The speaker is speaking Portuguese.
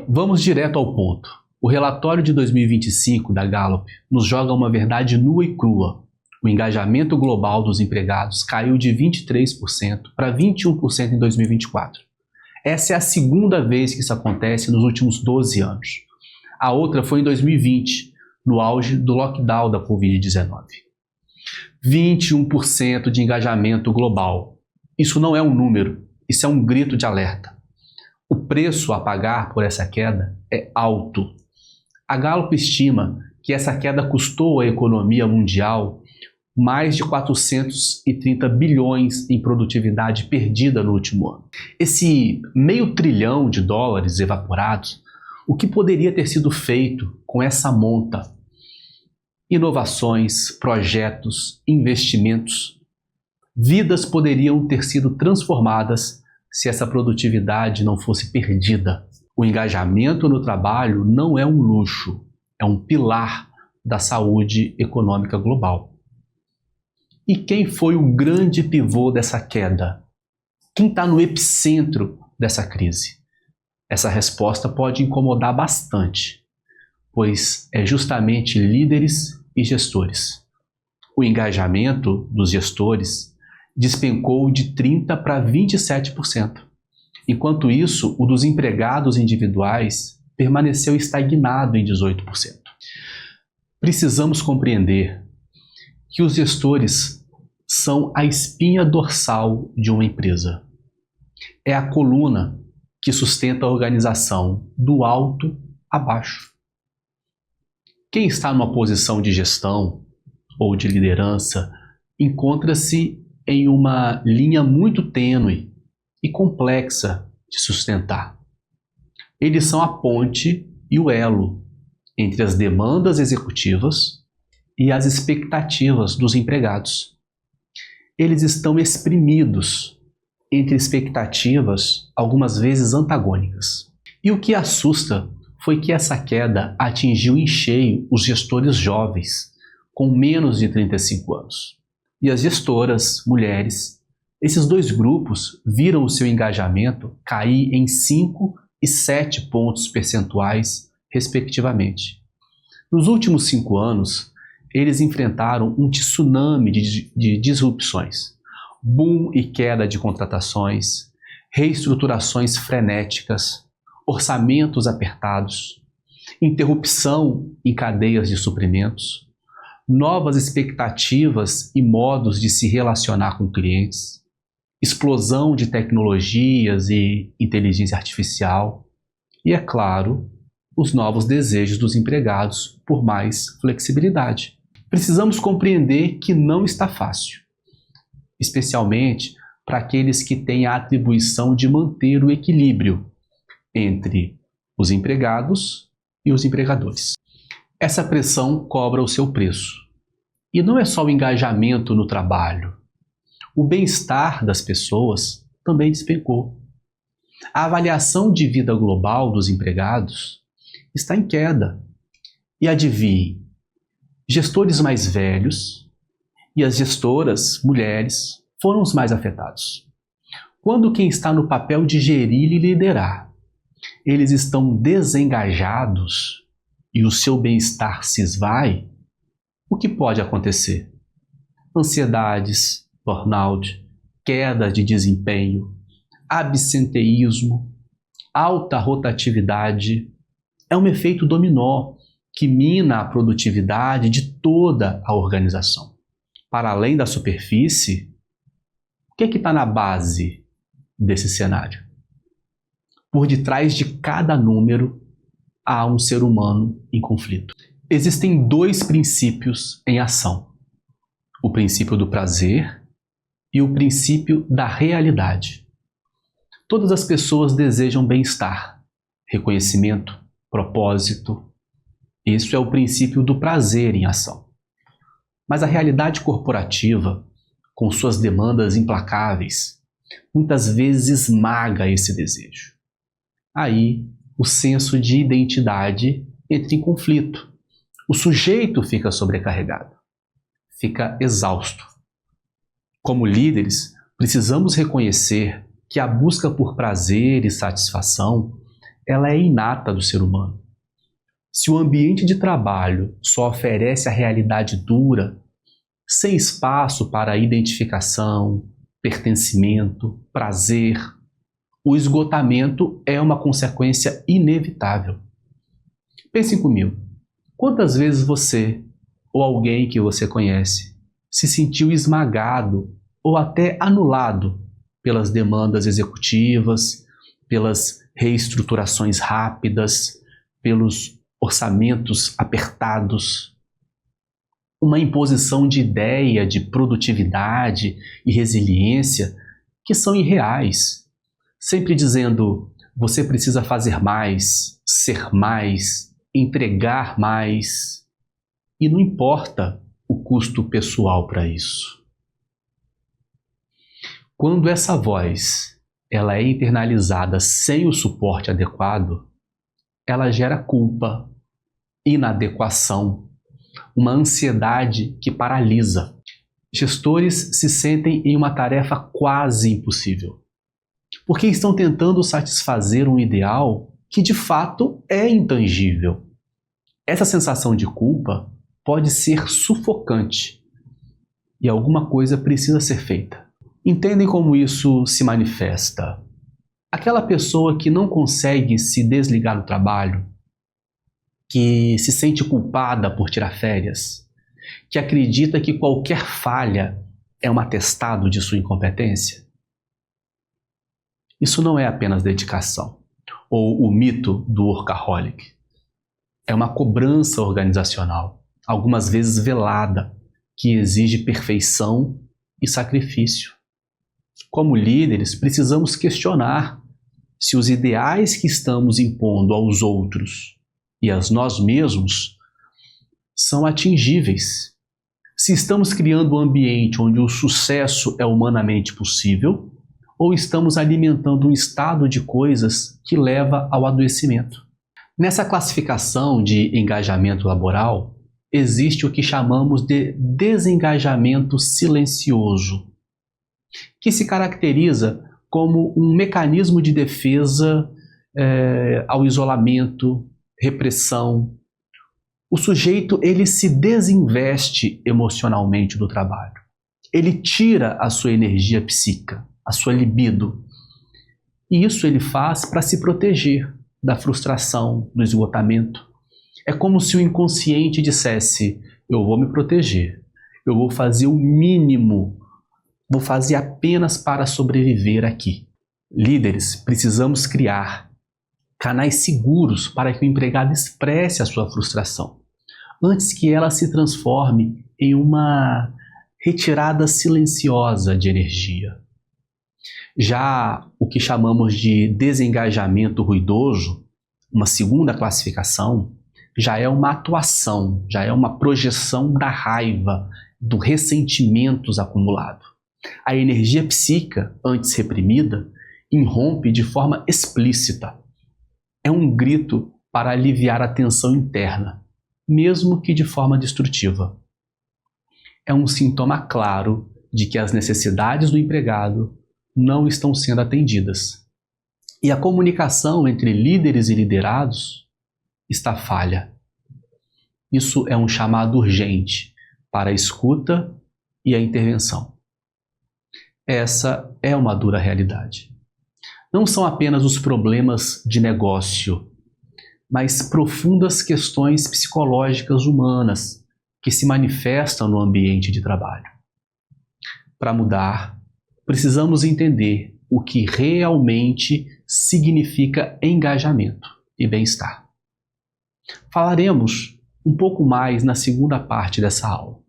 Vamos direto ao ponto. O relatório de 2025 da Gallup nos joga uma verdade nua e crua. O engajamento global dos empregados caiu de 23% para 21% em 2024. Essa é a segunda vez que isso acontece nos últimos 12 anos. A outra foi em 2020, no auge do lockdown da Covid-19. 21% de engajamento global. Isso não é um número, isso é um grito de alerta. O preço a pagar por essa queda é alto. A Gallup estima que essa queda custou à economia mundial mais de 430 bilhões em produtividade perdida no último ano. Esse $500 bilhão evaporados, o que poderia ter sido feito com essa monta? Inovações, projetos, investimentos. Vidas poderiam ter sido transformadas se essa produtividade não fosse perdida. O engajamento no trabalho não é um luxo, é um pilar da saúde econômica global. E quem foi o grande pivô dessa queda? Quem está no epicentro dessa crise? Essa resposta pode incomodar bastante, pois é justamente líderes e gestores. O engajamento dos gestores despencou de 30% para 27%. Enquanto isso, o dos empregados individuais permaneceu estagnado em 18%. Precisamos compreender que os gestores são a espinha dorsal de uma empresa. É a coluna que sustenta a organização do alto a baixo. Quem está numa posição de gestão ou de liderança encontra-se em uma linha muito tênue e complexa de sustentar. Eles são a ponte e o elo entre as demandas executivas e as expectativas dos empregados. Eles estão espremidos entre expectativas, algumas vezes antagônicas. E o que assusta foi que essa queda atingiu em cheio os gestores jovens, com menos de 35 anos. E as gestoras, mulheres, esses dois grupos viram o seu engajamento cair em 5 e 7 pontos percentuais, respectivamente. Nos últimos 5 anos, eles enfrentaram um tsunami de disrupções, boom e queda de contratações, reestruturações frenéticas, orçamentos apertados, interrupção em cadeias de suprimentos, novas expectativas e modos de se relacionar com clientes, explosão de tecnologias e inteligência artificial e, é claro, os novos desejos dos empregados por mais flexibilidade. Precisamos compreender que não está fácil, especialmente para aqueles que têm a atribuição de manter o equilíbrio entre os empregados e os empregadores. Essa pressão cobra o seu preço. E não é só o engajamento no trabalho. O bem-estar das pessoas também despencou. A avaliação de vida global dos empregados está em queda. E adivinhe, gestores mais velhos e as gestoras, mulheres, foram os mais afetados. Quando quem está no papel de gerir e liderar, eles estão desengajados e o seu bem-estar se esvai, o que pode acontecer? Ansiedades, burnout, queda de desempenho, absenteísmo, alta rotatividade. É um efeito dominó que mina a produtividade de toda a organização. Para além da superfície, o que está na base desse cenário? Por detrás de cada número há um ser humano em conflito. Existem 2 princípios em ação: o princípio do prazer e o princípio da realidade. Todas as pessoas desejam bem-estar, reconhecimento, propósito. Isso é o princípio do prazer em ação. Mas a realidade corporativa, com suas demandas implacáveis, muitas vezes esmaga esse desejo. Aí, o senso de identidade entra em conflito. O sujeito fica sobrecarregado, fica exausto. Como líderes, precisamos reconhecer que a busca por prazer e satisfação ela é inata do ser humano. Se o ambiente de trabalho só oferece a realidade dura, sem espaço para identificação, pertencimento, prazer, o esgotamento é uma consequência inevitável. Pensem comigo, quantas vezes você ou alguém que você conhece se sentiu esmagado ou até anulado pelas demandas executivas, pelas reestruturações rápidas, pelos orçamentos apertados, uma imposição de ideia de produtividade e resiliência que são irreais, sempre dizendo você precisa fazer mais, ser mais, entregar mais, e não importa o custo pessoal para isso. Quando essa voz ela é internalizada sem o suporte adequado, ela gera culpa, inadequação, uma ansiedade que paralisa. Gestores se sentem em uma tarefa quase impossível, porque estão tentando satisfazer um ideal que de fato é intangível. Essa sensação de culpa pode ser sufocante e alguma coisa precisa ser feita. Entendem como isso se manifesta? Aquela pessoa que não consegue se desligar do trabalho, que se sente culpada por tirar férias, que acredita que qualquer falha é um atestado de sua incompetência. Isso não é apenas dedicação, ou o mito do workaholic. É uma cobrança organizacional, algumas vezes velada, que exige perfeição e sacrifício. Como líderes, precisamos questionar se os ideais que estamos impondo aos outros e a nós mesmos são atingíveis. Se estamos criando um ambiente onde o sucesso é humanamente possível, ou estamos alimentando um estado de coisas que leva ao adoecimento. Nessa classificação de engajamento laboral, existe o que chamamos de desengajamento silencioso, que se caracteriza como um mecanismo de defesa ao isolamento, repressão. O sujeito ele se desinveste emocionalmente do trabalho. Ele tira a sua energia psíquica, a sua libido. E isso ele faz para se proteger da frustração, do esgotamento. É como se o inconsciente dissesse: eu vou me proteger, eu vou fazer o mínimo, vou fazer apenas para sobreviver aqui. Líderes, precisamos criar canais seguros para que o empregado expresse a sua frustração, antes que ela se transforme em uma retirada silenciosa de energia. Já o que chamamos de desengajamento ruidoso, uma segunda classificação, já é uma atuação, já é uma projeção da raiva, do ressentimentos acumulado. A energia psíquica, antes reprimida, irrompe de forma explícita. É um grito para aliviar a tensão interna, mesmo que de forma destrutiva. É um sintoma claro de que as necessidades do empregado não estão sendo atendidas. E a comunicação entre líderes e liderados está falha. Isso é um chamado urgente para a escuta e a intervenção. Essa é uma dura realidade. Não são apenas os problemas de negócio, mas profundas questões psicológicas humanas que se manifestam no ambiente de trabalho. Para mudar, precisamos entender o que realmente significa engajamento e bem-estar. Falaremos um pouco mais na segunda parte dessa aula.